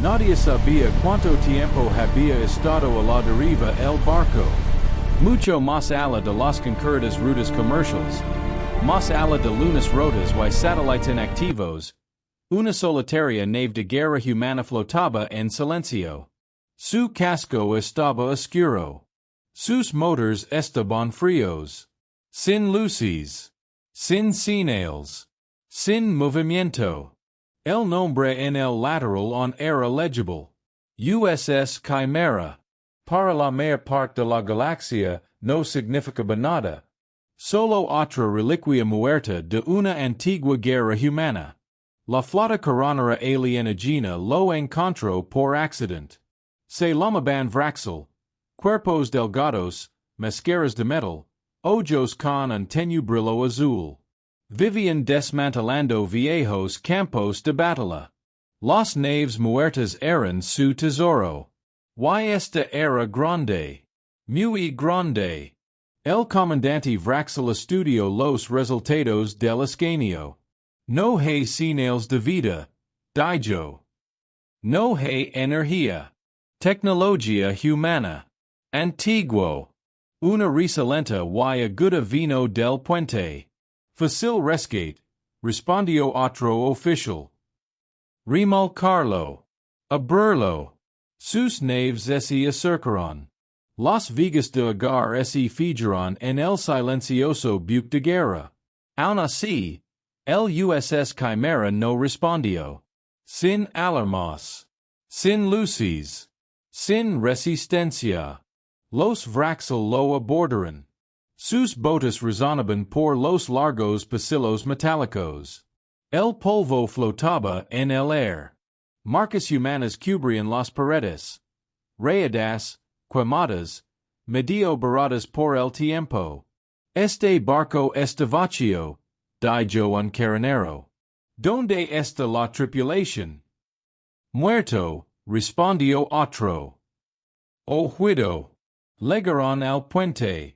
Nadie sabía cuánto tiempo había estado a la deriva el barco. Mucho más allá de las concurridas rutas comerciales. Más allá de lunas rotas y satélites inactivos. Una solitaria nave de guerra humana flotaba en silencio. Su casco estaba oscuro. Sus motors estaban fríos. Sin luces. Sin señales. Sin movimiento. El nombre en el lateral on era legible. USS Chimera. Para la mayor parte de la galaxia, no significaba nada. Solo otra reliquia muerta de una antigua guerra humana. La flota coronera alienígena lo encontró por accident. Se llamaban Vraxel. Cuerpos delgados, mascaras de metal, ojos con un tenue brillo azul. Vivían desmantelando viejos campos de batalla. Las naves muertas eran su tesoro. Y esta era grande. Muy grande. El comandante Vraxel estudió los resultados del escaneo. No hay señales de vida. Dijo. No hay energía. Tecnología humana. Antiguo. Una resalenta y aguda vino del puente. Fácil rescate, respondió otro oficial. Remolcarlo. Abrirlo. Sus naves se acercaron. Las Vegas de Agar se fijaron en el silencioso buque de guerra. Aun así, el USS Chimera no respondió. Sin alarmas. Sin luces. Sin resistencia. Los Vraxel lo abordaron. Sus botas resonaban por los largos pasillos metálicos. El polvo flotaba en el air. Marcas humanas cubrían las paredes. Rayadas, quemadas, medio baradas por el tiempo. Este barco está vacío, dijo un carronero. ¿Dónde está la tripulación? Muerto, respondió otro. Oído. Llegaron al puente.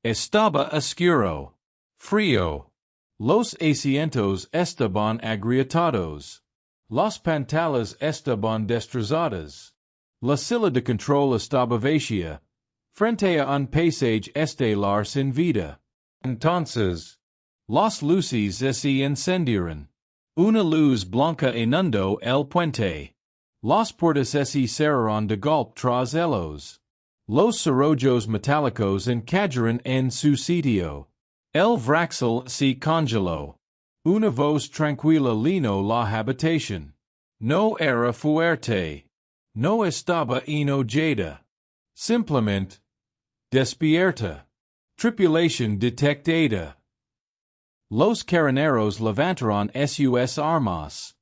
Estaba oscuro. Frío. Los asientos estaban agrietados. Las pantallas estaban destrozadas. La silla de control estaba vacía. Frente a un paisaje estelar sin vida. Entonces, las luces se encendieron. Una luz blanca inundó el puente. Las puertas se cerraron de golpe tras ellos. Los cerrojos metálicos encajaron en su sitio. El Vraxel se congeló. Una voz tranquila llenó la habitación. No era fuerte. No estaba enojada. Simplemente, despierta. Tripulación detectada. Los carroneros levantaron sus armas.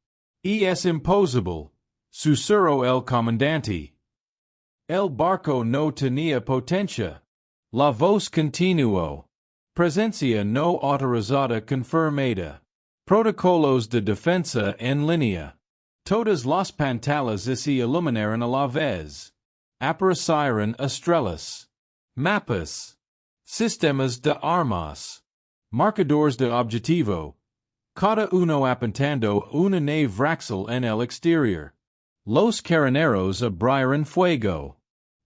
Es imposible, susurró el comandante. El barco no tenía potencia. La voz continuó. Presencia no autorizada confirmada. Protocolos de defensa en línea. Todas las pantallas se iluminaron a la vez. Aparecieron estrellas. Mapas. Sistemas de armas. Marcadores de objetivo. Cada uno apuntando una nave Vraxel en el exterior. Los carroneros abrieron fuego.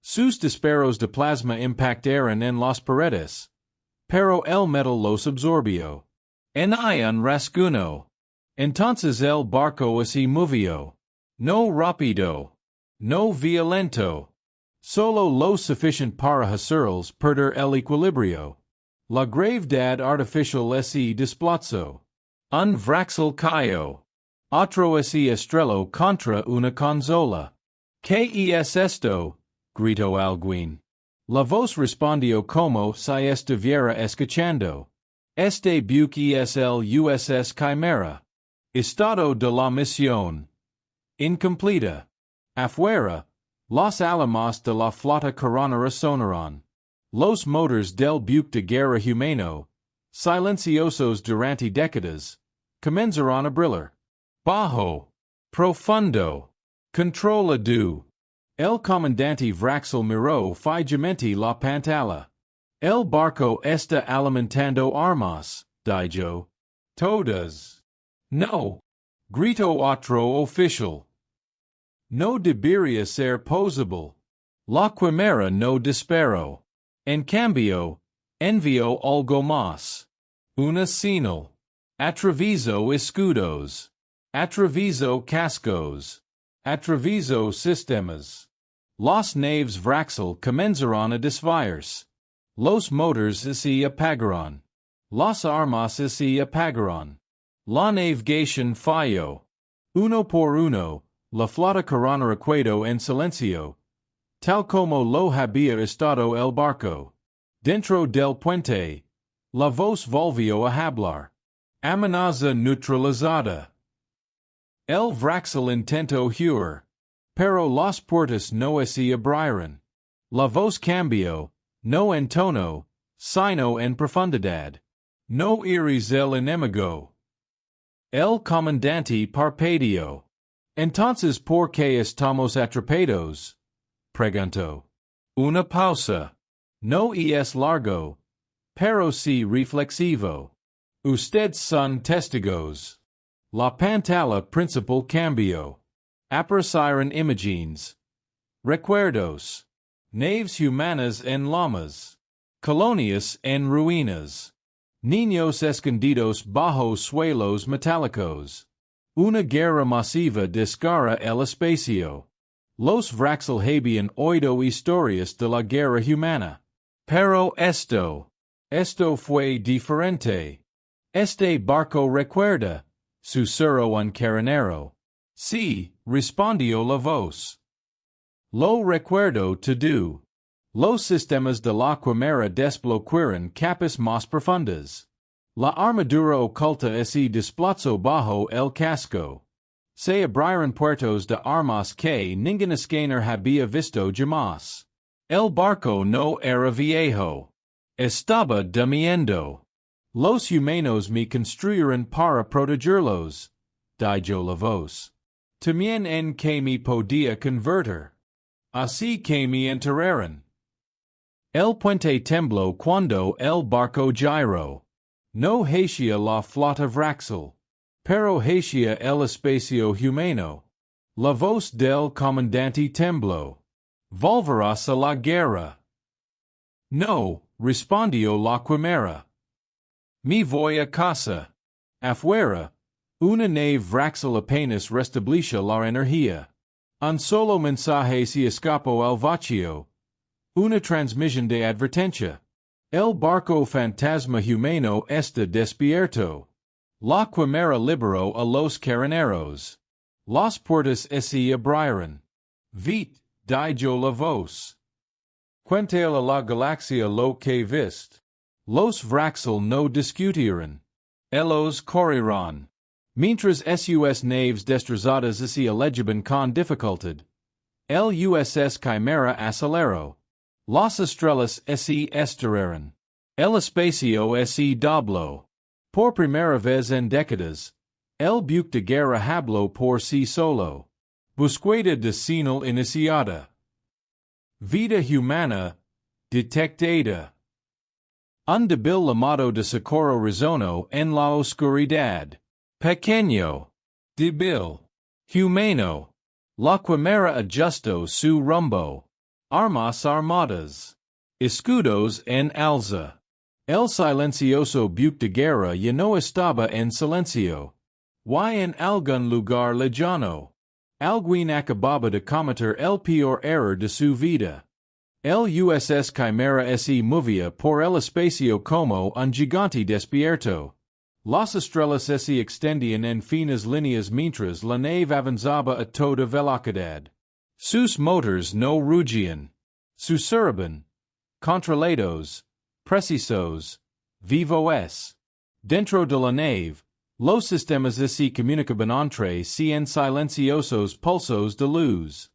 Sus disparos de plasma impactaron en las paredes. Pero el metal los absorbió. En un rasguño. Entonces el barco se movió. No rápido. No violento. Solo lo suficiente para hacerlos perder el equilibrio. La gravedad artificial se desplazó. Un Vraxel cayó. Otro se estrelló contra una consola. ¿Qué es esto? Gritó alguien. La voz respondió como si estuviera escuchando. Este buque es el USS Chimera. Estado de la misión. Incompleta. Afuera, las alarmas de la flota coronera sonaron. Los motores del buque de guerra humano, silenciosos durante décadas, comenzaron a brillar. Bajo. Profundo. Controlado. El comandante Vraxel miró fijamente la pantalla. El barco está alimentando armas, dijo. Todas. No. Gritó otro oficial. no debería ser posible. La Chimera no despero. En cambio, envió algo más. Una señal. Atravieso escudos. Atravieso cascos. Atravieso sistemas. Los naves Vraxel comenzaron a desviarse. Los motors se apagaron. Las armas se apagaron. La navegación falló. Uno por uno, la flota recuado en silencio, tal como lo había estado el barco. Dentro del puente, la voz volvió a hablar. Amenaza neutralizada. El Vraxel intentó huir, pero las puertas no se abrieron. La voz cambió, no en tono, sino en profundidad. No eres el enemigo. El comandante parpadeó. Entonces, ¿por qué estamos atrapados? Preguntó. Una pausa. No es largo, pero sí reflexivo. Ustedes son testigos. La pantalla principal cambió. Aparecieron imágenes. Recuerdos. Naves humanas en llamas. Colonias en ruinas. Niños escondidos bajo suelos metálicos. Una guerra masiva desgarra el espacio. Los Vraxel habían oído historias de la guerra humana. Pero esto fue diferente. Este barco recuerda, susurró un carenero. Sí, respondió la voz. Lo recuerdo todo. Los sistemas de la Chimera desbloquearon capas más profundas. La armadura oculta se desplazó bajo el casco. Se abrieron puertos de armas que ningún escáner había visto jamás. El barco no era viejo. Estaba durmiendo. Los humanos me construyeron para protegerlos, dijo la voz. También en que me podía convertir. Así que me enterraron. El puente tembló cuando el barco giró. No hacia la flota Vraxel, pero hacia el espacio humano. La voz del comandante tembló. ¿Volverás a la guerra? No, respondió la Chimera. Me voy a casa. Afuera, una nave Vraxel apenas restableció la energía. Un solo mensaje se escapó al vacío. Una transmisión de advertencia. El barco fantasma humano está despierto. La Chimera liberó a los caraneros. Las puertas se abrieron. Vite, dijo la voz. Cuéntale a la galaxia lo que viste. Los Vraxel no discutieron. Ellos corrieron. Mientras sus naves destrozadas se alejaban con dificultad. El USS Chimera aceleró. Las estrellas se estrellaron. El espacio se dobló. Por primera vez en décadas, el buque de guerra habló por sí solo. Búsqueda de señal iniciada. Vida humana detectada. Un débil llamado de socorro resonó en la oscuridad. Pequeño. Débil. Humano. La Chimera ajustó su rumbo. Armas armadas. Escudos en alza. El silencioso buque de guerra ya no estaba en silencio. Y en algún lugar lejano. Alguien acababa de cometer el peor error de su vida. El USS Chimera se movía por el espacio como un gigante despierto. Las estrellas se extendían en finas líneas mientras la nave avanzaba a toda velocidad. Sus motors no rugían. Susurraban. Controlados. Precisos. Vivos. Dentro de la nave, los sistemas se comunicaban entre sí en silenciosos pulsos de luz.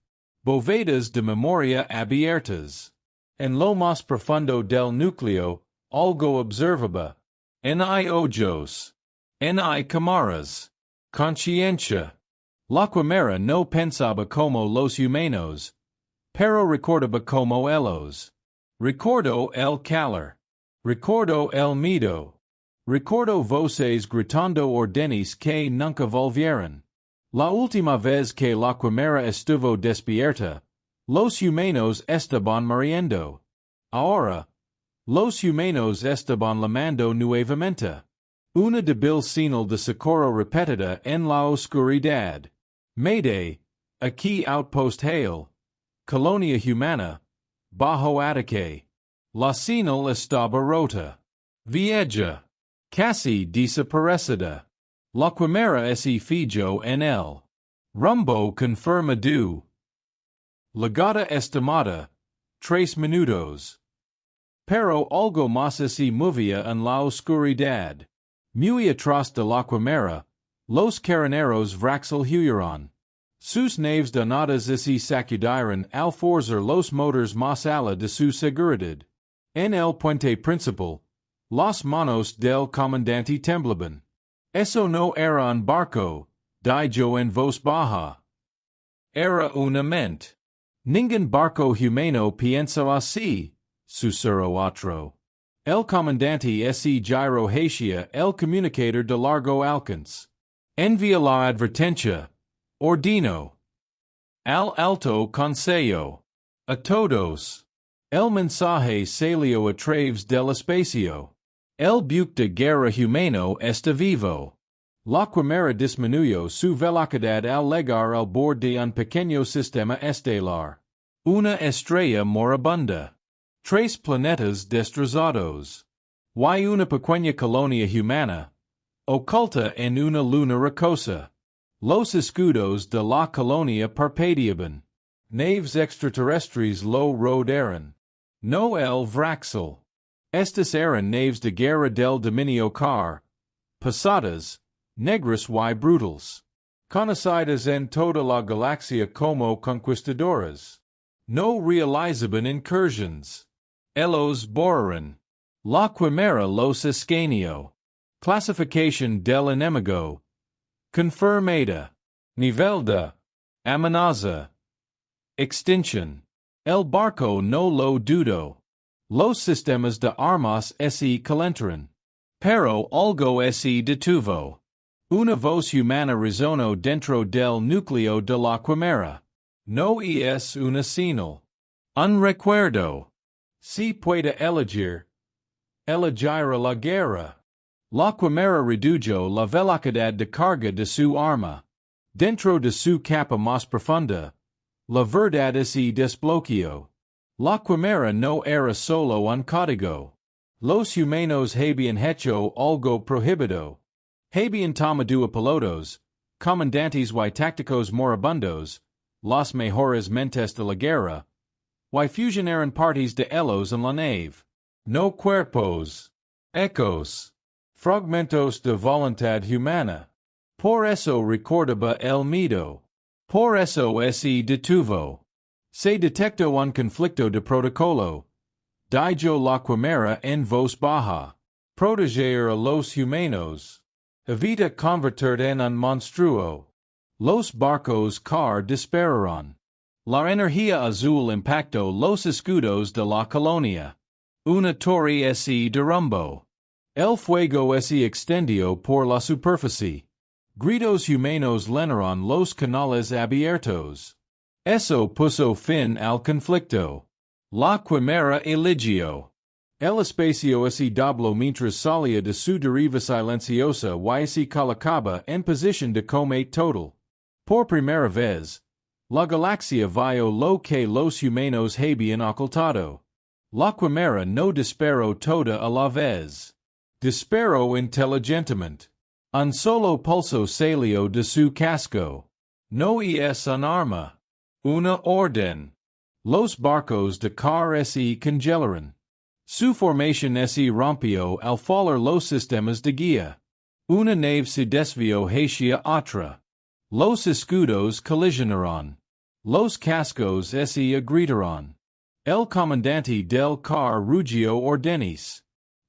Bóvedas de memoria abiertas. En lo más profundo del núcleo, algo observaba. En hay ojos. En hay cámaras. Conciencia. La Chimera no pensaba como los humanos, pero recordaba como ellos. Recordó el calor. Recordó el miedo. Recordó voces gritando órdenes que nunca volvieron. La última vez que la Chimera estuvo despierta, los humanos estaban muriendo. Ahora, los humanos estaban lamando nuevamente. Una débil señal de socorro repetida en la oscuridad. Mayday, aquí outpost Hale. Colonia humana, bajo ataque. La señal estaba rota. Vieja. Casi desaparecida. La Chimera se fijó en el rumbo confirmado. Llegada estimada, 3 minutos. Pero algo más se movía en la oscuridad. Muy atrás de la Chimera, los carabineros Vraxel huyeron. Sus naves donadas se sacudieron al forzar los motores más allá de su seguridad. En el puente principal, las manos del comandante temblaban. Eso no era un barco, dijo en voz baja. Era una mente. Ningún barco humano piensa así, susurró otro. El comandante se giró hacia el comunicador de largo alcance. Envía la advertencia. Ordino. Al alto consejo. A todos. El mensaje salió a través del espacio. El buque de guerra humano está vivo. La Chimera disminuyó su velocidad al llegar al borde de un pequeño sistema estelar. Una estrella moribunda. 3 planetas destrozados. Y una pequeña colonia humana, oculta en una luna rocosa. Los escudos de la colonia parpadeaban. Naves extraterrestres lo rodearon. No el Vraxel. Estas eran naves de guerra del dominio car. Pesadas, negras y brutales. Conocidas en toda la galaxia como conquistadoras. No realizaban incursions. Ellos borraron. La Chimera los escaneó. Clasificación del enemigo. Confirmada. Nivel de amenaza. Extinción. El barco no lo dudó. Los sistemas de armas se calentaron. Pero algo se detuvo. Una voz humana resonó dentro del núcleo de la Chimera. No es una señal. Un recuerdo. Si puede elegir a la guerra. La Chimera redujo la velocidad de carga de su arma. Dentro de su capa más profunda, la verdad se desbloqueó. La Chimera no era solo un código. Los humanos habían hecho algo prohibido. Habían tomado a pilotos, comandantes y tácticos moribundos, las mejores mentes de la guerra, y fusionaron partes de ellos en la nave. No cuerpos. Ecos. Fragmentos de voluntad humana. Por eso recordaba el miedo. Por eso se detuvo. Se detectó un conflicto de protocolo. Dijo la Chimera en voz baja. Proteger a los humanos. Evita convertir en un monstruo. Los barcos car dispararon. La energía azul impactó los escudos de la colonia. Una torre se derrumbó. El fuego se extendió por la superficie. Gritos humanos llenaron los canales abiertos. Eso puso fin al conflicto. La Chimera eligió. El espacio se dobló mientras salía de su deriva silenciosa y se colocaba en posición de combate total. Por primera vez, la galaxia vio lo que los humanos habían ocultado. La Chimera no disparó toda a la vez. Disparó inteligentemente. Un solo pulso salió de su casco. No es un arma. Una orden. Los barcos de car se congelaron. Su formación se rompió al fallar los sistemas de guía. Una nave se desvió hacia otra. Los escudos colisionaron. Los cascos se agrietaron. El comandante del car rugió órdenes.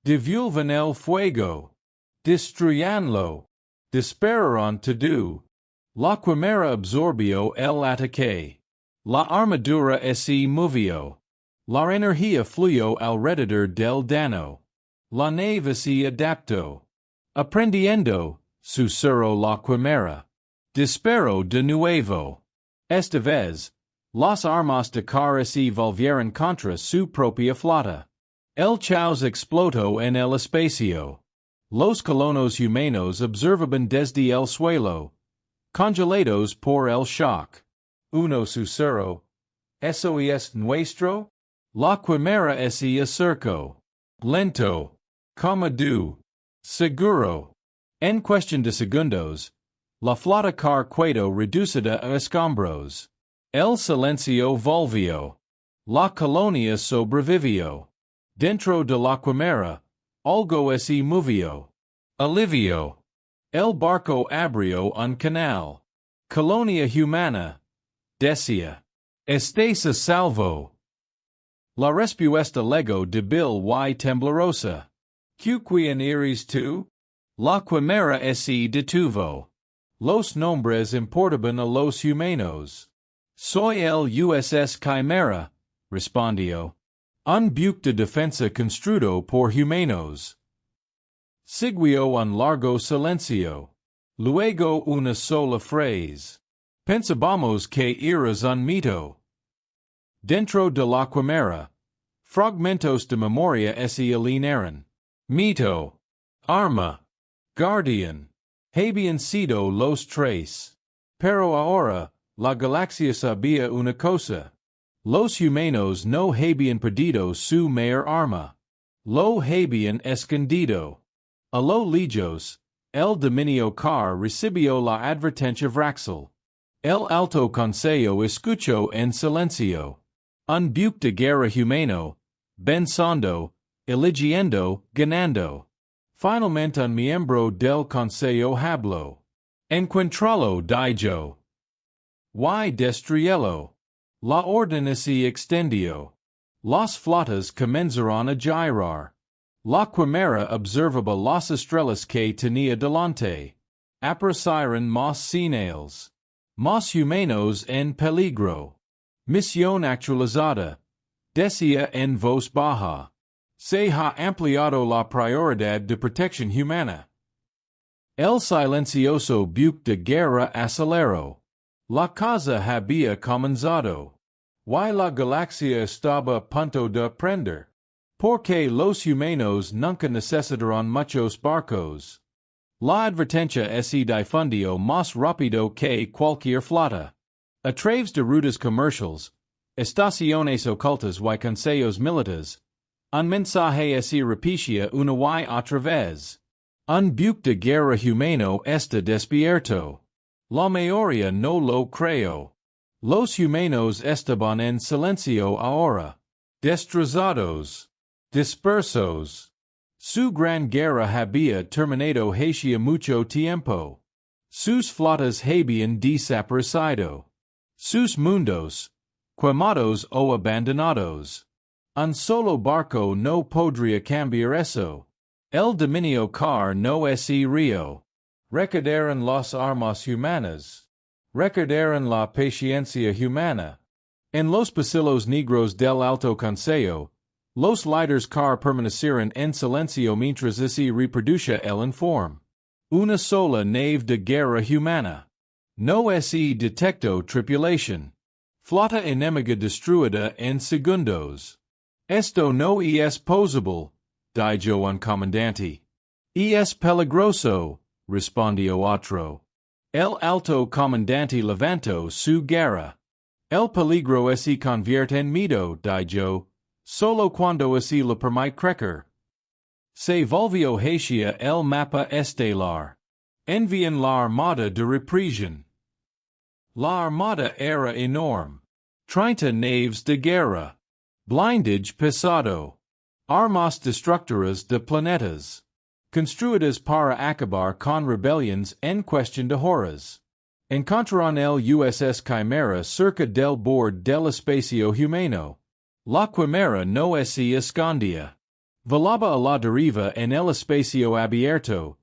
Devuelvan el fuego. Destruyanlo. Dispararon todo. La Chimera absorbió el ataque. La armadura se movió. La energía fluyó alrededor del dano. La nave se adaptó. Aprendiendo, susurró la Chimera. Disparo de nuevo. Esta vez, las armas de car se volvieron contra su propia flota. El caos explotó en el espacio. Los colonos humanos observaban desde el suelo, congelados por el shock. Uno susurró, ¿eso es nuestro? La Chimera se acercó. Lento. Como du. Seguro. En cuestión de segundos, la flota car quedó reducida a escombros. El silencio volvió. La colonia sobrevivió. Dentro de la Chimera, algo se movió. Alivio. El barco abrió un canal. Colonia humana. Decía. Estáis a salvo. La respuesta llegó débil y temblorosa. ¿Quién eres tú? La Chimera se detuvo. Los nombres importaban a los humanos. Soy el USS Chimera, respondió. Un buque de defensa construido por humanos. Siguió un largo silencio. Luego una sola frase. Pensábamos que eras un mito. Dentro de la Chimera, fragmentos de memoria se alinearon. Mito. Arma. Guardian. Habían sido los tres. Pero ahora, la galaxia sabía una cosa. Los humanos no habían perdido su mayor arma. Lo habían escondido. A lo lejos, el dominio car recibió la advertencia Vraxel. El alto consejo escuchó en silencio. Un buque de guerra humano, pensando, eligiendo, ganando. Finalmente un miembro del consejo habló. Encuentralo dijo. Y destruyelo. La orden se extendió. Las flotas comenzaron a girar. La Chimera observaba las estrellas que tenía delante. Aparecieron más señales. Más humanos en peligro. Misión actualizada. Decía en voz baja. Se ha ampliado la prioridad de protección humana. El silencioso buque de guerra aceleró. La cosa había comenzado. Y la galaxia estaba a punto de prender. Porque los humanos nunca necesitaron muchos barcos. La advertencia se difundió más rápido que cualquier flota. A través de rutas comerciales, estaciones ocultas y consejos militares, un mensaje se repetía una y otra vez. Un buque de guerra humano está despierto. La mayoría no lo creyó. Los humanos estaban en silencio ahora. Destrozados. Dispersos. Su gran guerra había terminado hacía mucho tiempo. Sus flotas habían desaparecido. Sus mundos, quemados o abandonados. Un solo barco no podría cambiar eso. El dominio car no es río. Recordaron las armas humanas. Recordaron la paciencia humana. En los pasillos negros del Alto Consejo, los líderes car permanecieron en silencio mientras se reproducía el informe. Una sola nave de guerra humana. No se detectó tripulación. Flota enemiga destruida en segundos. Esto no es posible, dijo un comandante. Es peligroso, respondió otro. El alto comandante levantó su garra. El peligro se convierte en miedo, dijo, solo cuando se lo permite crecer. Se volvió hacia el mapa estelar. Envían la armada de represión. La armada era enorme. 30 naves de guerra. Blindage pesado. Armas destructoras de planetas. Construidas para acabar con rebellions en cuestión de horas. Encontraron el USS Chimera cerca del borde del espacio humano. La Chimera no se escondía. Volaba a la deriva en el espacio abierto.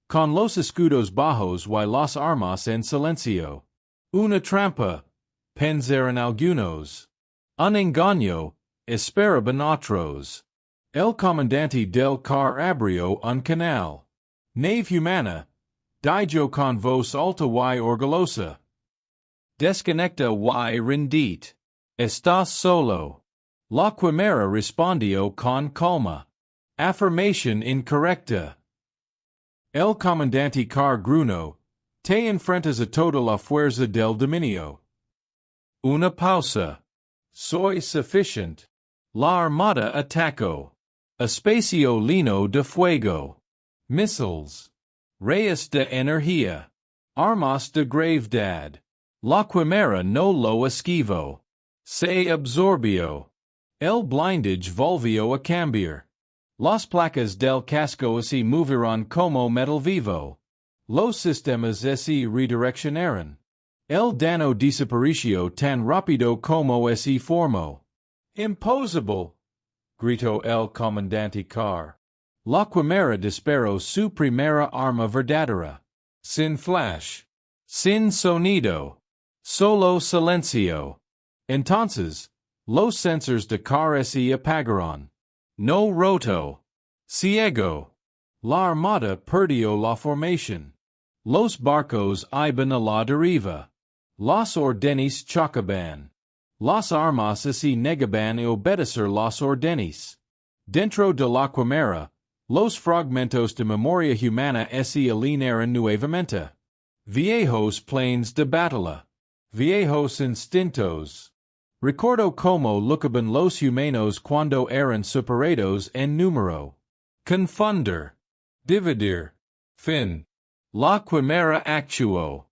Con los escudos bajos y las armas en silencio. Una trampa, pensaron algunos. Un engaño, esperaban otros. El comandante del car abrió un canal. Nave humana, Dijo con vos alta y orgullosa. Desconecta y rendite. Estás solo. La Chimera respondió con calma. Afirmación incorrecta. El comandante Car Gruno, te enfrentas a toda la fuerza del dominio. Una pausa. Soy sufficient. La armada atacó. Espacio lleno de fuego. Missiles. Reyes de energía. Armas de gravedad. La Chimera no lo esquivó. Se absorbió. El blindage volvió a cambiar. Las placas del casco se movieron como metal vivo. Los sistemas se redireccionaron. El daño desapareció tan rápido como se formó. Imposible, gritó el comandante Carr. La Chimera disparó su primera arma verdadera. Sin flash. Sin sonido. Solo silencio. Entonces, los sensores de Carr se apagaron. No roto. Ciego. La armada perdió la formación. Los barcos iban a la deriva. Las órdenes chocaban. Las armas se negaban a obedecer las órdenes. Dentro de la Chimera, los fragmentos de memoria humana se alinearon nuevamente. Viejos planes de batalla. Viejos instintos. Recuerdo cómo locaban los humanos cuando eran superados en número. Confunder. Dividir. Fin. La Chimera actuó.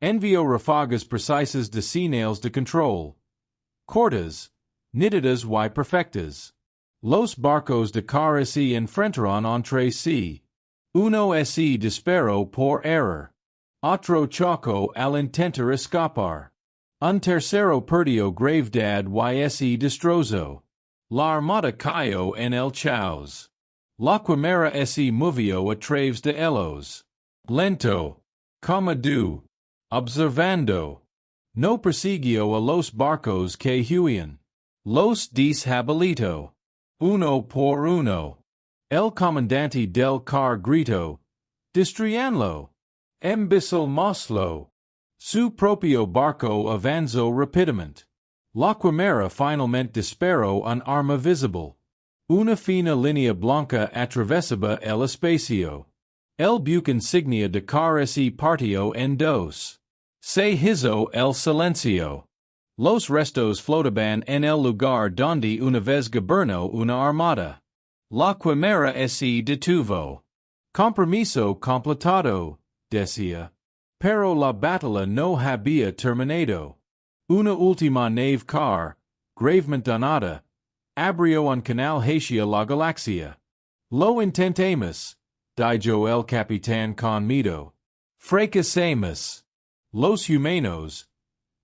Envió ráfagas precisas de señales de control. Cortas. Nítidas y perfectas. Los barcos de Carr se enfrentaron entre sí. Uno se disparó por error. Otro chocó al intentar escapar. Un tercero perdió gravedad y se destrozó. La armada cayó en el caos. La Chimera se movió a través de ellos. Lento. Como du. Observando. No persiguió a los barcos que huían. Los deshabilitó. Uno por uno. El comandante del Carr gritó. Destruyanlo. Embisalmoslo. Su propio barco avanzó rápidamente. La Chimera finalmente disparó un arma visible. Una fina línea blanca atravesaba el espacio. El buque insignia de Carr se partió en dos. Se hizo el silencio. Los restos flotaban en el lugar donde una vez gobernó una armada. La Chimera se detuvo. Compromiso completado, decía. Pero la batalla no había terminado. Una última nave Carr, gravemente donada, abrió un canal hacia la galaxia. Lo intentamos, dijo el capitán con miedo. Fracasamos. Los humanos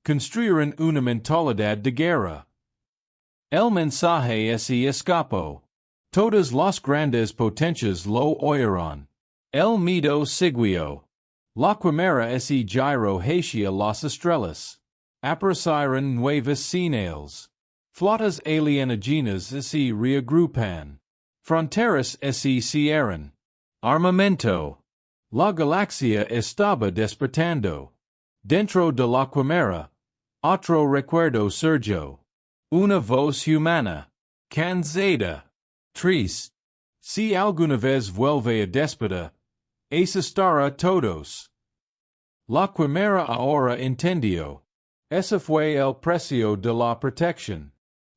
construyeron una mentalidad de guerra. El mensaje se escapó. Todas las grandes potencias lo oyeron. El miedo siguió. La Chimera se giró hacia las estrellas. Aparecieron nuevas señales. Flotas alienígenas se reagrupan. Fronteras se cierran. Armamento. La galaxia estaba despertando. Dentro de la Chimera, otro recuerdo surgió. Una voz humana. Cansada. Triste. Si alguna vez vuelve a despertar, estará todos. La Chimera ahora entendió. Ese fue el precio de la protección.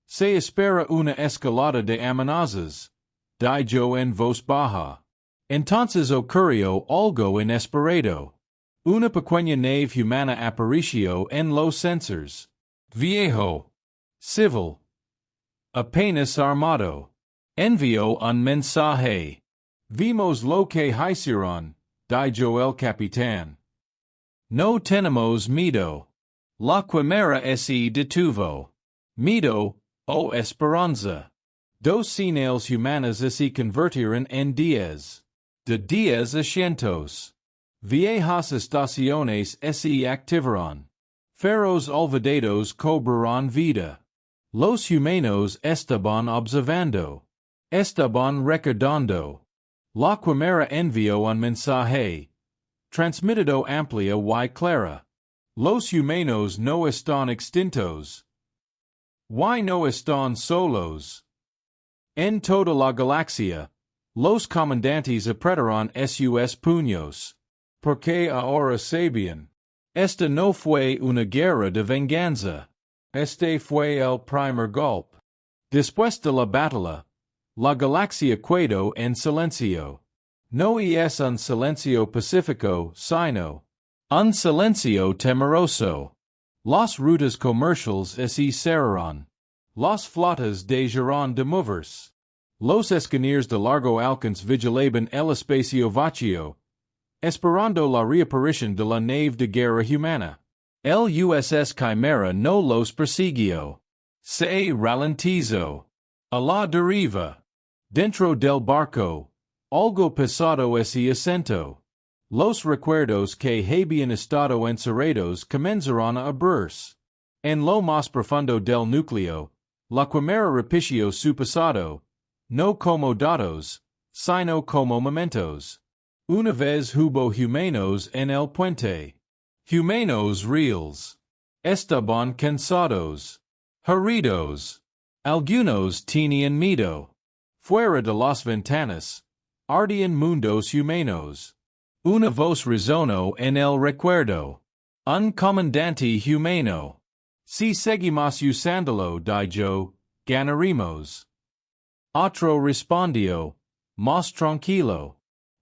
Se espera una escalada de amenazas, dijo en voz baja. Entonces ocurrió algo inesperado. Una pequeña nave humana apareció en los sensors. Viejo. Civil. Apenas armado. Envió un mensaje. Vimos lo que hicieron, dijo el capitán. No tenemos miedo. La Chimera se detuvo. Miedo, o esperanza. Dos señales humanas se convirtieron en días. De días a cientos. Viejas estaciones se activaron. Feros olvidados cobraron vida. Los humanos estaban observando. Estaban recordando. La Chimera envió un mensaje. transmitido amplia y clara. Los humanos no están extintos. Y no están solos. En toda la galaxia, los comandantes apretaron sus puños. Porque ahora sabían. Esta no fue una guerra de venganza. Este fue el primer golpe. Después de la batalla, la galaxia quedó en silencio. No es un silencio pacífico, sino un silencio temeroso. Las rutas comerciales se cerraron. Las flotas dejaron de moverse. Los escaneers de largo alcance vigilaban el espacio vacío, esperando la reaparición de la nave de guerra humana. El USS Chimera no los persiguió. Se ralentizó. A la deriva. Dentro del barco, algo pesado se asentó. Los recuerdos que habían estado encerrados comenzaron a abrirse. En lo más profundo del núcleo, la Chimera repició su pasado, no como datos, sino como momentos. Una vez hubo humanos en el puente. Humanos reales. Estaban cansados. Heridos. Algunos tenían miedo. Fuera de las ventanas, ardían mundos humanos. Una voz resonó en el recuerdo. Un comandante humano. Si seguimos usándolo, dijo, ganaremos. Otro respondió, más tranquilo.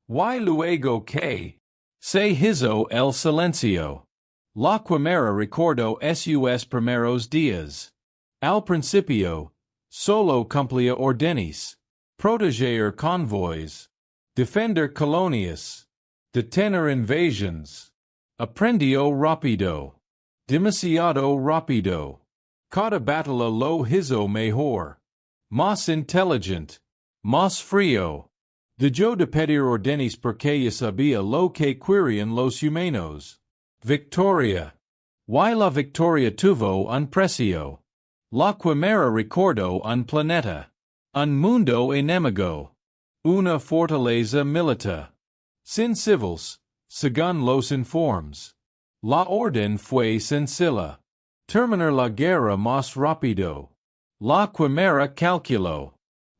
Y luego que se hizo el silencio. La Chimera recordó sus primeros días. Al principio, solo cumplía órdenes. Proteger convoys. Defender colonias. Detener invasions. Aprendió rápido. Demasiado rápido. Cada batalla lo hizo mejor. Más inteligente. Más frío. Dejó de pedir órdenes porque ya sabía lo que querían los humanos. Victoria. Y la victoria tuvo un precio. La Chimera recordó un planeta. Un mundo enemigo. Una fortaleza militar. Sin civiles, según los informes. La orden fue sencilla. Terminar la guerra más rápido. La Chimera calculó.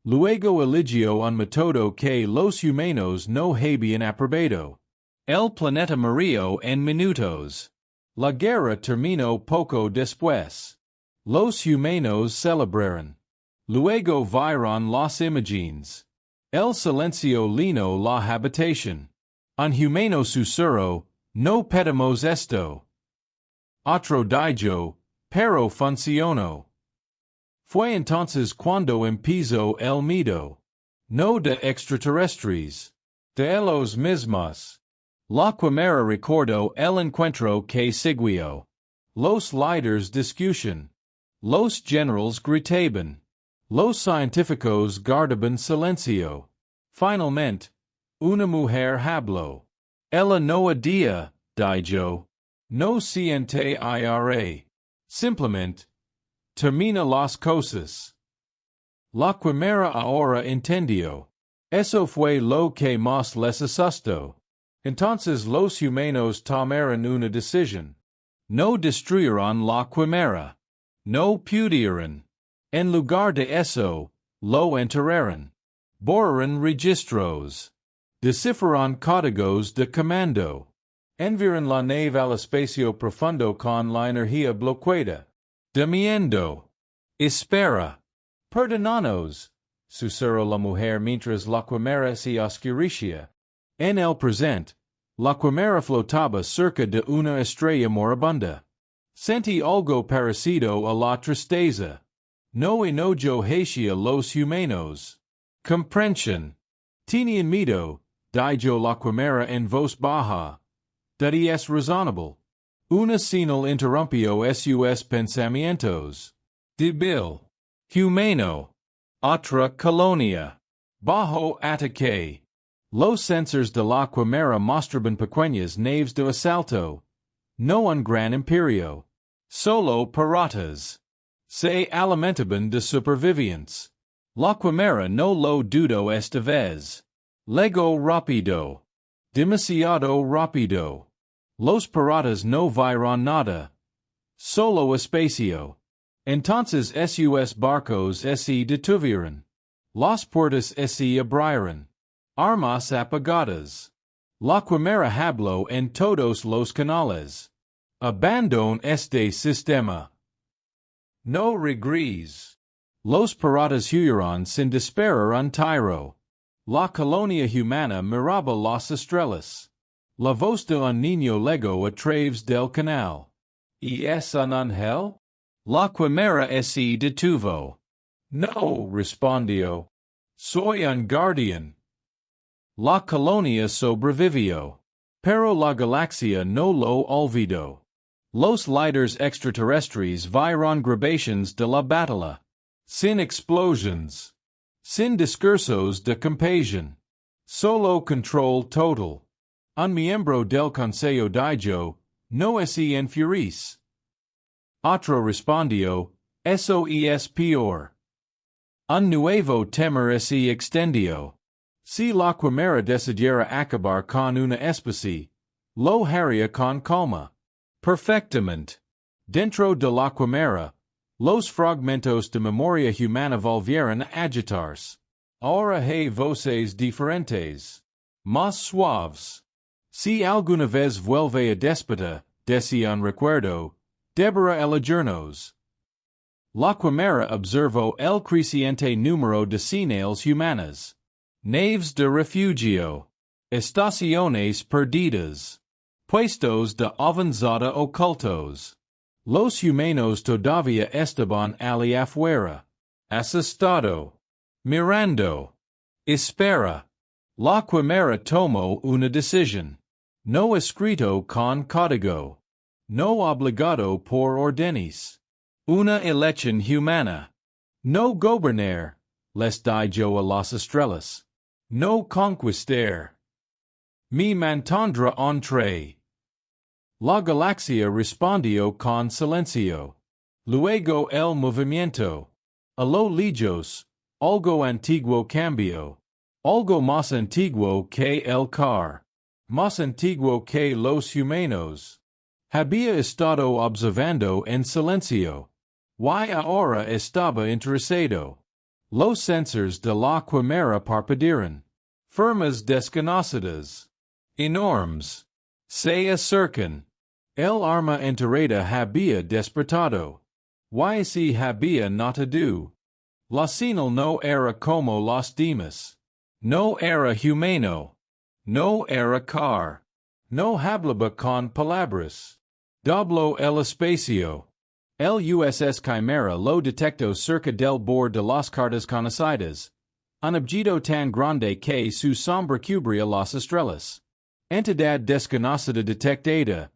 Luego eligió un método que los humanos no habían aprobado. El planeta murió en minutos. La guerra terminó poco después. Los humanos celebraron. Luego vieron las imágenes. El silencio llenó la habitación. Un humano susurró, no pedimos esto. Otro dijo, pero funcionó. Fue entonces cuando empezó el miedo. No de extraterrestres. De ellos mismos. La Chimera recordó el encuentro que siguió. Los líderes discutían. Los generals gritaban. Los científicos guardaban silencio. Finalmente, una mujer habló. Ella no día, dijo. No siente ira. Simplemente. Termina las cosas. La Chimera ahora entendió. Eso fue lo que más les asustó. Entonces los humanos tomaron una decisión. No destruyeron la Chimera. No pudieron. En lugar de eso, lo enterraron. Borraron registros. Descifraron códigos de comando. Enviaron la nave al espacio profundo con la energía bloqueada. Demiendo. Espera. Perdonanos, susurró la mujer mientras la Chimera se oscurecía. En el presente, la Chimera flotaba cerca de una estrella moribunda. Sentí algo parecido a la tristeza. No enojo hacia los humanos. Comprensión. Tenían miedo, dijo la Chimera en voz baja. That es razonable. Una señal interrumpió sus pensamientos. Débil. Humano. Otra colonia. Bajo ataque. Los sensores de la Chimera mostraban pequeñas naves de asalto. No un gran imperio. Solo piratas. Se alimentaban de supervivientes. La Chimera no lo dudó esta vez. Llegó rápido. demasiado rápido. Los piratas no vieron nada. Solo espacio. Entonces sus barcos se detuvieron. Las puertas se abrieron. Armas apagadas. La Chimera habló en todos los canales. Abandon este sistema. No regrets. Los piratas huyeron sin disparar un tiro. La colonia humana miraba las estrellas. La voz de un niño llegó a través del canal. ¿Y es un ángel? La Chimera se detuvo. No, respondió. Soy un guardián. La colonia sobrevivió. Pero la galaxia no lo olvidó. Los líderes extraterrestres vieron grabaciones de la batalla. Sin explosions. Sin discursos de compasión. Solo control total. Un miembro del Consejo dijo, no se enfurece. Otro respondió, eso es peor. Un nuevo temor se extendió. Si la Chimera decidiera acabar con una especie, lo haría con calma. Perfectamente. Dentro de la Chimera, los fragmentos de memoria humana volvieron a agitarse. Ahora hay voces diferentes. Más suaves. Si alguna vez vuelve a despertar, decía un recuerdo, Deborah Elajernos. La Chimera observó el creciente número de señales humanas. Naves de refugio. Estaciones perdidas. Puestos de avanzada ocultos. Los humanos todavía estaban allí afuera. Asustado. Mirando. Espera. La Chimera tomó una decisión. No escrito con código. No obligado por órdenes. Una elección humana. No gobernar, les dijo a las estrellas. No conquistar. Me mantendrá entre. La galaxia respondió con silencio. Luego el movimiento. A lo lejos, algo antiguo cambió. Algo más antiguo que el car. Más antiguo que los humanos. Había estado observando en silencio. Y ahora estaba interesado. Los sensores de la Chimera parpadearon. Formas desconocidas. Enormes. Se acercan. El arma enterrada había despertado. Y se había notado. La señal no era como los demás. No era humano. No era car. No hablaba con palabras. Dobló el espacio. El USS Chimera lo detectó cerca del borde de las cartas conocidas. Un objeto tan grande que su sombra cubría las estrellas. Entidad desconocida detectada.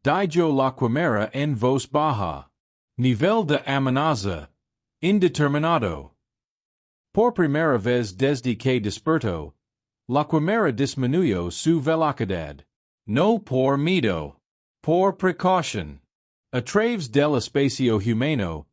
Dijo la Chimera en voz baja. Nivel de amenaza. Indeterminado. Por primera vez desde que despertó, la Chimera disminuyó su velocidad. No por miedo. Por precaución. A través del espacio humano,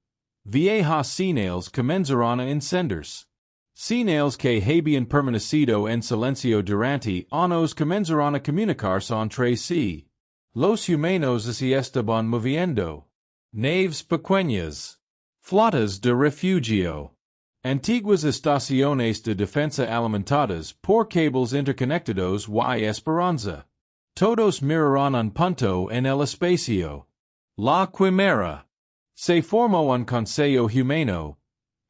viejas señales comenzaron a encenderse. Señales que habían permanecido en silencio durante años comenzaron a comunicarse entre sí. Los humanos se estaban moviendo. Naves pequeñas. Flotas de refugio. Antiguas estaciones de defensa alimentadas por cables interconectados y esperanza. Todos miraron un punto en el espacio. La Chimera. Se formó un consejo humano.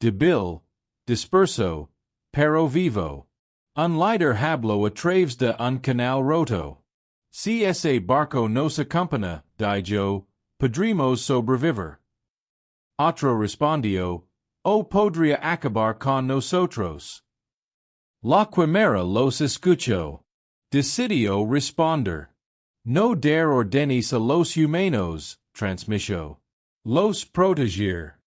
Débil. Disperso. Pero vivo. Un líder habló a través de un canal roto. Si ese barco nos acompaña, dijo, podremos sobrevivir. Otro respondió, o podría acabar con nosotros. La Chimera los escuchó. Decidió responder. No dar órdenes a los humanos, transmitió. Los proteger.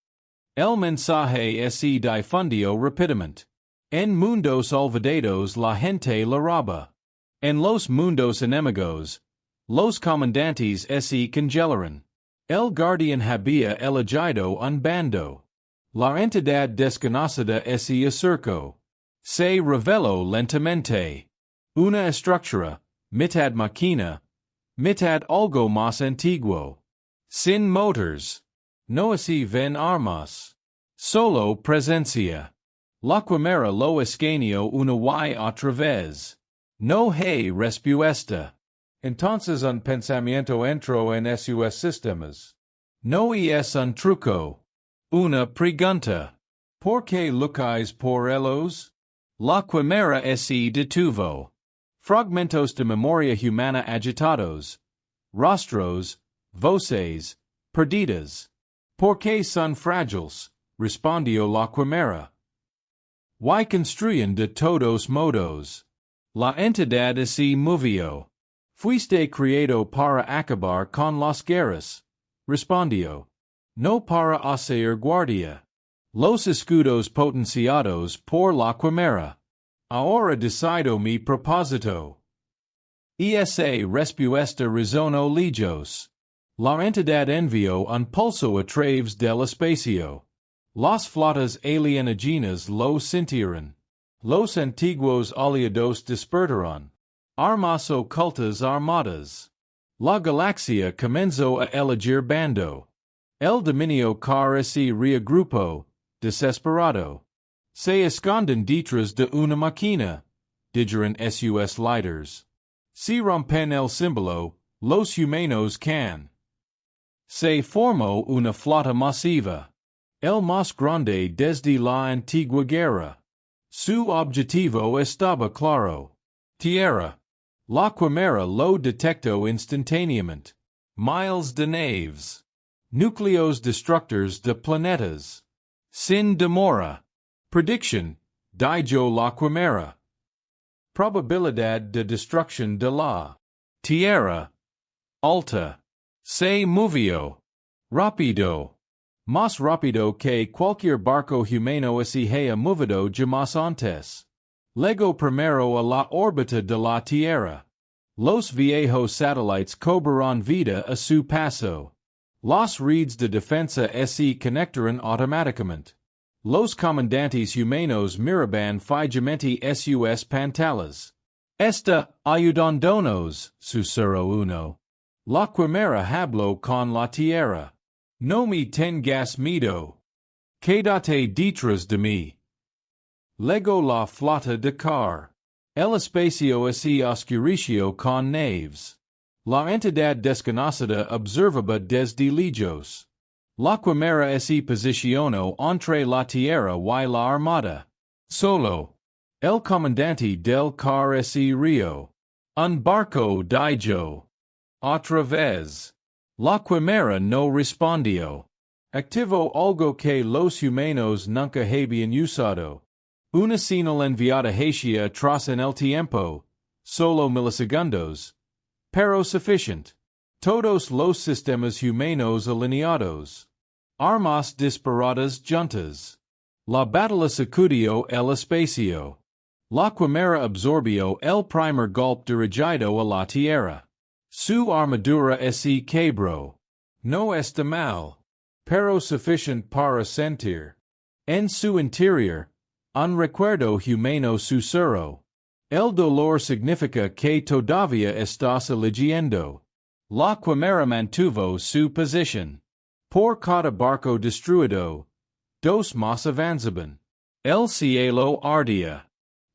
El mensaje se difundió rápidamente. En mundos olvidados la gente la roba. En los mundos enemigos, los comandantes se congelaron. El guardián había elegido un bando. La entidad desconocida se acercó. Se reveló lentamente. Una estructura, mitad máquina, mitad algo más antiguo. Sin motors. No así ven armas. Solo presencia. La Chimera lo escaneo una y otra vez. No hay respuesta. Entonces un pensamiento entró en sus sistemas. No es un truco. Una pregunta. ¿Por qué lucháis por ellos? La Chimera se detuvo. Fragmentos de memoria humana agitados. Rostros, voces, perdidas. ¿Por qué son frágiles? Respondió la Chimera. Y construyen de todos modos. La entidad se movió. Fuiste creado para acabar con las guerras. Respondió. No para hacer guardia. Los escudos potenciados por la Chimera. Ahora decido mi propósito. Esa respuesta resonó lejos. La entidad envió un pulso a través del espacio. Las flotas alienígenas lo sintieron. Los antiguos aliados despertaron. Armas ocultas armadas. La galaxia comenzó a elegir bando. El dominio car se reagrupó, desesperado. Se esconden detrás de una máquina, dijeron sus líderes. Si rompen el símbolo, los humanos can. Se formó una flota masiva. El más grande desde la antigua guerra. Su objetivo estaba claro. Tierra. La Chimera lo detectó instantáneamente. Miles de naves. Núcleos destructores de planetas. Sin demora. Prediction. Dijo la Chimera. Probabilidad de destrucción de la Tierra. Alta. Se movió. Rápido. Más rápido que cualquier barco humano se haya movido jamás antes. Llegó primero a la órbita de la Tierra. Los viejos satélites cobrarán vida a su paso. Las redes de defensa se conectarán automáticamente. Los comandantes humanos miraban fijamente sus pantallas. Está ayudándonos, susurró uno. La Chimera habló con la Tierra. No me tengas miedo. Quédate detrás de mí. Luego la flota de car. El espacio se oscureció con naves. La entidad desconocida observaba desde lejos. La Chimera se posicionó entre la Tierra y la Armada. Solo. El comandante del car se rió. Un barco dijo. Otra vez. La Chimera no respondió. Activó algo que los humanos nunca habían usado. Una señal enviada hacia atrás en el tiempo. Solo milisegundos. Pero suficiente. Todos los sistemas humanos alineados. Armas disparadas juntas. La batalla sacudió el espacio. La Chimera absorbió el primer golpe dirigido a la Tierra. Su armadura se quebró. No está mal, pero suficiente para sentir. En su interior, un recuerdo humano susurró. El dolor significa que todavía estás eligiendo. La Chimera mantuvo su posición. Por cada barco destruido, dos más avanzaban. El cielo ardía.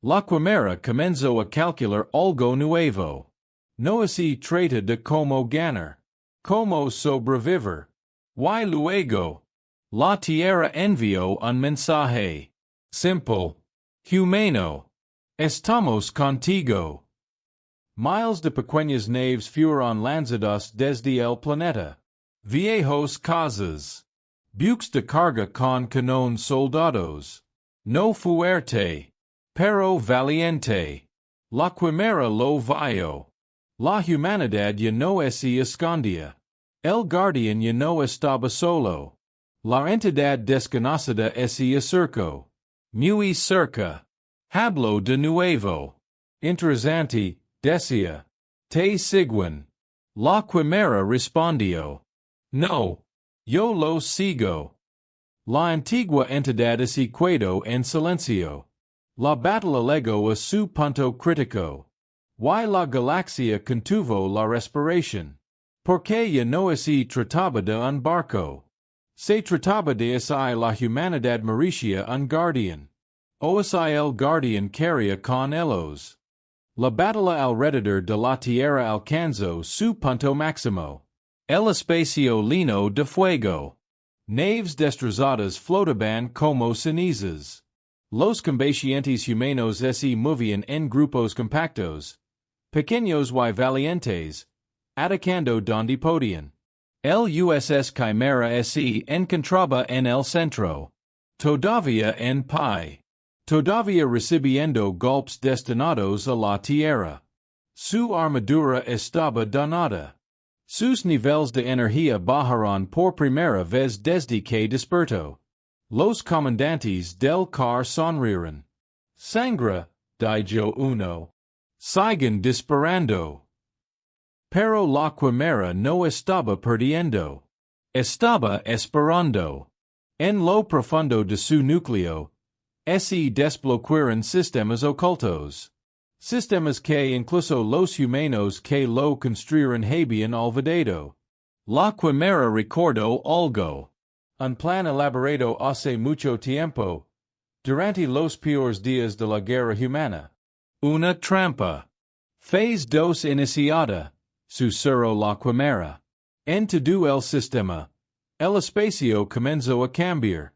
La Chimera comenzó a calcular algo nuevo. No se trata de cómo ganar, cómo sobrevivir. Y luego, la Tierra envió un mensaje. Simple. Humano. Estamos contigo. Miles de pequeñas naves fueron lanzadas desde el planeta. Viejos casas. Buques de carga con cañón soldados. No fuerte, pero valiente. La Chimera lo vio. La humanidad ya no se escondía. El guardián ya no estaba solo. La entidad desconocida se acercó. Muy cerca. Habló de nuevo. Interesante, decía. Te siguen. La Chimera respondió. No. Yo lo sigo. La antigua entidad se quedó en silencio. La batalla llegó a su punto crítico. Why la galaxia contuvo la respiración? Porque ya no se trataba de un barco. Se trataba de si la humanidad merecía un guardián. O si el guardián quería con ellos. La batalla alrededor de la Tierra alcanzó su punto máximo. El espacio lleno de fuego. Naves destrozadas flotaban como cenizas. Los combatientes humanos se movían en grupos compactos, pequeños y valientes, atacando donde podían. El USS Chimera se encontraba en el centro. Todavía en pie. Todavía recibiendo golpes destinados a la tierra. Su armadura estaba dañada. Sus niveles de energía bajaron por primera vez desde que despertó. Los comandantes del car sonrieron. Sangra, dijo uno. Siguen disparando. Pero la Chimera no estaba perdiendo. Estaba esperando. En lo profundo de su núcleo, se desbloquearon sistemas ocultos. Sistemas que incluso los humanos que lo construyeron habían olvidado. La Chimera recordó algo. Un plan elaborado hace mucho tiempo, durante los peores días de la guerra humana. Una trampa. Phase 2 iniciada, susurró la Chimera. En todo el sistema, el espacio comenzó a cambiar.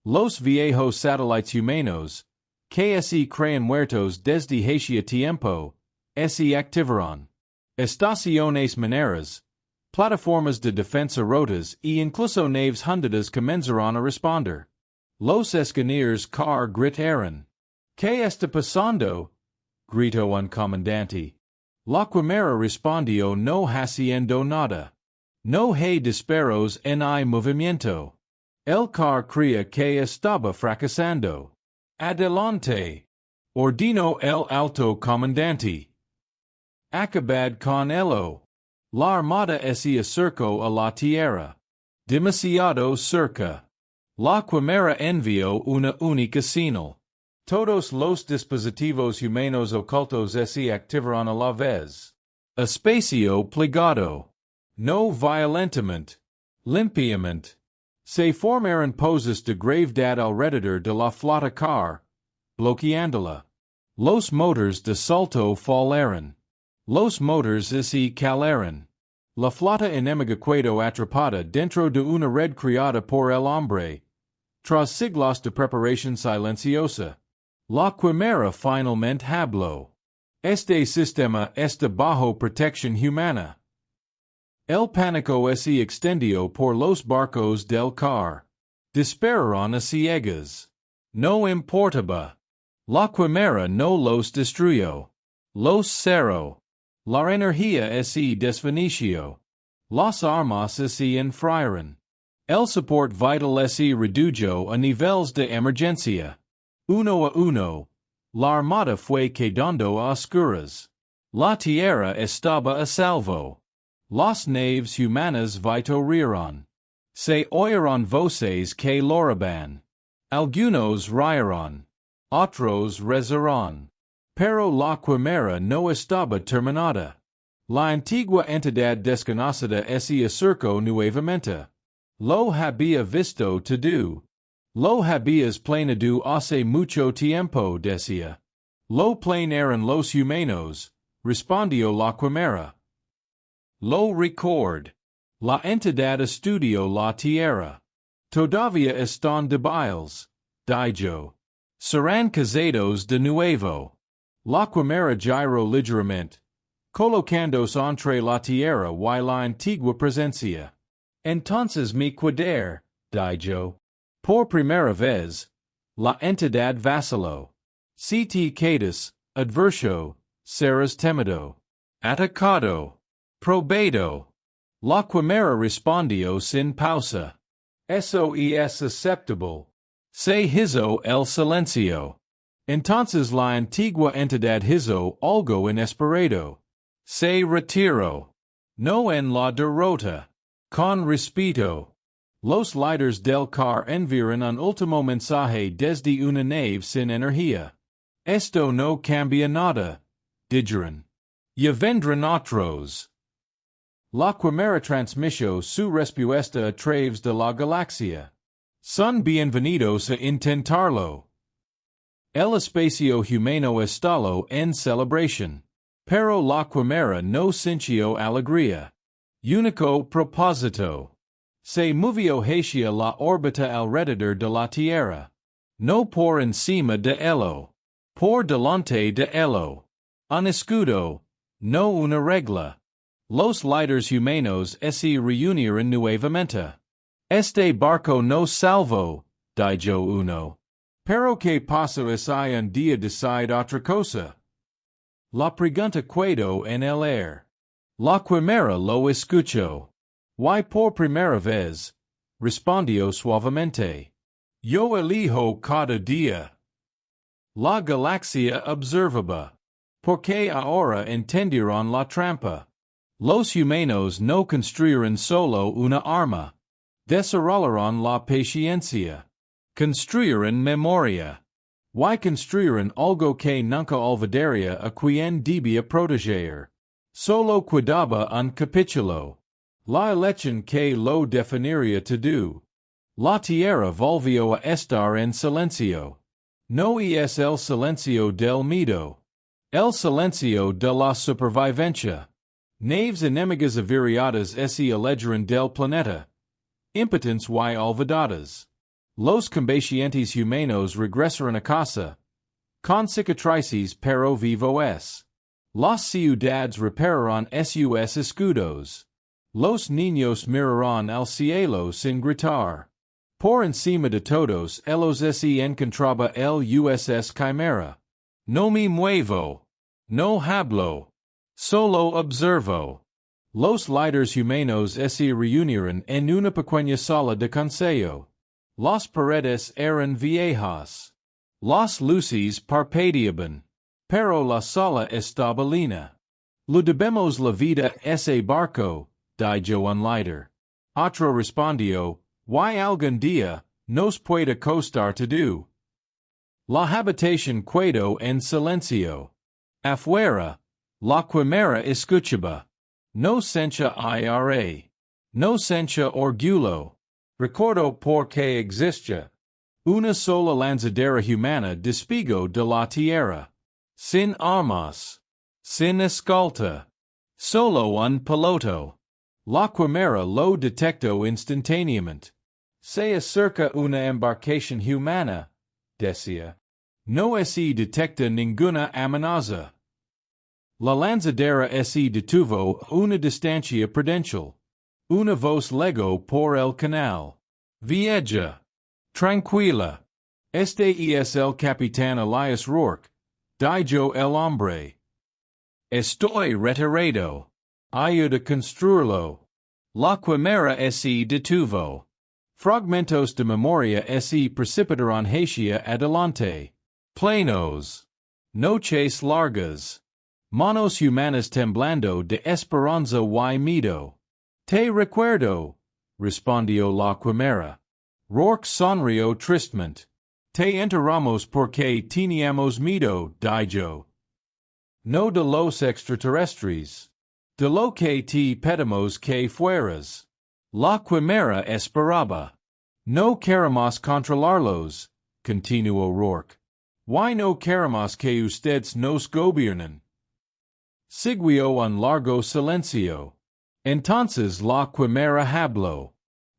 Los viejos satélites humanos, que se crean muertos desde hacía tiempo, se activaron. Estaciones mineras, plataformas de defensa rotas y incluso naves hundidas comenzaron a responder. Los escaneers car gritaron. ¿Qué está pasando? Gritó un comandante. La Chimera respondió no haciendo nada. No hay disparos en hay movimiento. El car creía que estaba fracasando. Adelante. Ordinó el alto comandante. Acabad con ello. La armada se acercó a la tierra. Demasiado cerca. La Chimera envió una única señal. Todos los dispositivos humanos ocultos se activaron a la vez. Espacio plegado. No violentamente. Limpiamente. Se formaron poses de gravedad alrededor de la flota car, bloqueándola. Los motores de salto fallaron. Los motores se calaron. La flota enemiga quedó atrapada dentro de una red creada por el hombre. Tras siglos de preparación silenciosa, la Chimera finalmente habló. Este sistema está bajo protección humana. El pánico se extendió por los barcos del car. Dispararon a ciegas. No importaba. La Chimera no los destruyó. Los cerró. La energía se desvaneció. Las armas se enfriaron. El support vital se redujo a niveles de emergencia. Uno a uno, la armada fue quedando a oscuras. La tierra estaba a salvo. Las naves humanas vitorieron. Se oyeron voces que loraban. Algunos rieron. Otros rezaron. Pero la Chimera no estaba terminada. La antigua entidad desconocida se acercó nuevamente. Lo había visto todo. Lo habías planeado hace mucho tiempo, decía. Lo planearon los humanos, respondió la Chimera. Lo record. La entidad estudió la tierra. Todavía están débiles, dijo. Serán cazados de nuevo. La Chimera giró ligeramente, colocándose entre la tierra y la antigua presencia. Entonces me quedé, dijo. Por primera vez, la entidad vaciló. Si te quedas, adverso, serás temido. Atacado. Probado. La Chimera respondió sin pausa. Eso es aceptable. Se hizo el silencio. Entonces la antigua entidad hizo algo inesperado. Se retiró. No en la derrota. Con respeto. Los líderes del car enviaron un último mensaje desde una nave sin energía. Esto no cambia nada, dijeron. y vendrán otros. La Chimera transmitió su respuesta a través de la galaxia. Son bienvenidos a intentarlo. El espacio humano estalo en celebración. Pero la Chimera no sintió alegría. Único propósito. Se movió hacia la órbita alrededor de la Tierra. No por encima de elo. Por delante de elo. Un escudo. No una regla. Los líderes humanos se reunieron nuevamente. Este barco no salvo, dijo uno. Pero que pasa si un día decide otra cosa? La pregunta quedó en el aire. La Chimera lo escuchó. Y por primera vez, respondió suavemente. Yo elijo cada día. La galaxia observaba. Porque ahora entendieron la trampa. Los humanos no construyeron solo una arma. Desarrollaron la paciencia. Construyeron memoria. Y construyeron algo que nunca olvidaría a quien debía proteger. Solo cuidaba un capítulo. La elección que lo definiría todo. La tierra volvió a estar en silencio. No es el silencio del miedo. El silencio de la supervivencia. Naves enemigas averiadas se alejaron del planeta. Impotentes y olvidadas. Los combatientes humanos regresaron a casa. Con cicatrices pero vivos. Las ciudades repararon sus escudos. Los niños miraron al cielo sin gritar. Por encima de todos ellos se encontraba el USS Chimera. No me muevo. No hablo. Solo observo. Los líderes humanos se reunieron en una pequeña sala de consejo. Las paredes eran viejas. Las luces parpadeaban. Pero la sala estaba llena. Lo debemos la vida ese barco, dijo un líder. Otro respondió, y algún día, nos puede costar todo. La habitación quedó en silencio. Afuera, la Chimera escuchaba. No sencha ira. No sencha orgullo. Recuerdo por qué existe. Una sola lanzadera humana despegó de la tierra. Sin armas. Sin escolta. Solo un piloto. La Chimera lo detectó instantáneamente. Se acerca una embarcación humana, decía. No se detecta ninguna amenaza. La lanzadera se detuvo a una distancia prudencial. Una voz legó por el canal. Vieja. Tranquila. Este es el capitán Elias Rourke, dijo el hombre. Estoy retirado. Ayuda a construirlo. La Chimera se detuvo. Fragmentos de memoria se precipitaron hacia adelante. Planos. Noches largas. Manos humanas temblando de esperanza y miedo. Te recuerdo, respondió la Chimera. Rourke sonrió tristemente. Te enterramos porque teníamos miedo, dijo. No de los extraterrestres. De lo que te pedimos que fueras. La Chimera esperaba. No queremos controlarlos, continuó Rourke. Why no queremos que ustedes nos gobiernen? Siguió un largo silencio. Entonces la Chimera habló.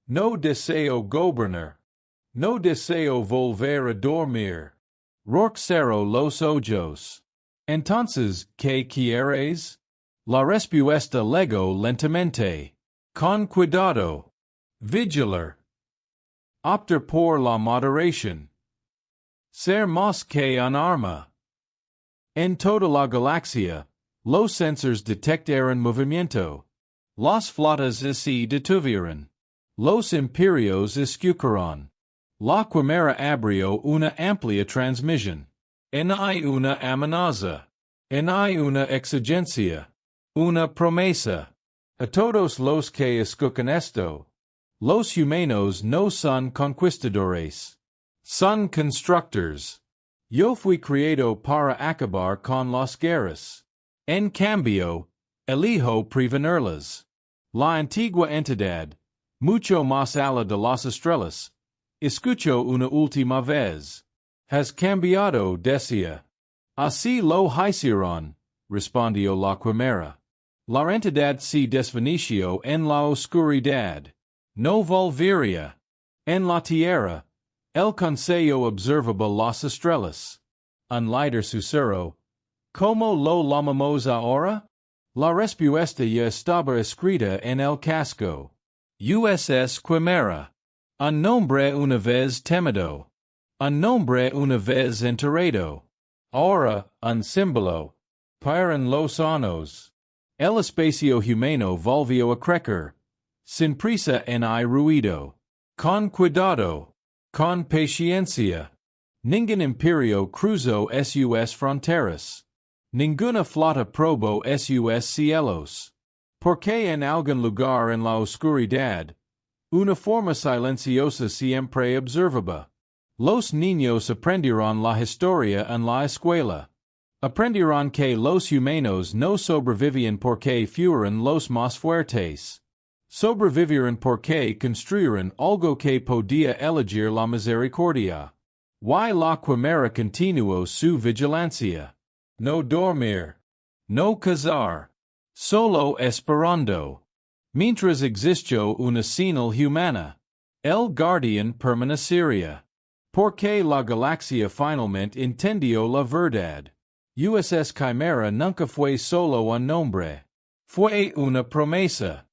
No deseo gobernar. No deseo volver a dormir. Rourke cerró los ojos. Entonces, ¿qué quieres? La respuesta llegó lentamente. Con cuidado. Vigilar. Optar por la moderación. Ser más que un arma. En toda la galaxia, los sensores detectaron movimiento. Las flotas se detuvieron. Los imperios escucharon. La Chimera abrió una amplia transmisión. En hay una amenaza. En hay una exigencia. Una promesa. A todos los que escuchan esto. Los humanos no son conquistadores. Son constructors. Yo fui creado para acabar con las guerras. En cambio, elijo prevenirlas. La antigua entidad, mucho más allá de las estrellas, escucho una última vez. Has cambiado, decía. Así lo hicieron, respondió la Chimera. La entidad se desvaneció en la oscuridad. No volvería. En la tierra, el consejo observaba las estrellas. Un líder susurró. ¿Cómo lo llamamos ahora? La respuesta ya estaba escrita en el casco. USS Chimera. Un nombre una vez temido. Un nombre una vez enterrado. Ahora, un símbolo. Paran los años. El espacio humano volvió a crecer. Sin prisa en hay ruido. Con cuidado. Con paciencia. Ningún imperio cruzó sus fronteras. Ninguna flota probó sus cielos. Porque en algún lugar en la oscuridad, una forma silenciosa siempre observaba. Los niños aprendieron la historia en la escuela. Aprendieron que los humanos no sobrevivían porque fueron los más fuertes. Sobrevivieron porque construyeron algo que podía elegir la misericordia. Y la Chimera continuó su vigilancia. No dormir. No cazar. Solo esperando. Mientras existió una señal humana. El guardián permanecería. Porque la galaxia finalmente entendió la verdad. USS Chimera nunca fue solo un nombre. Fue una promesa.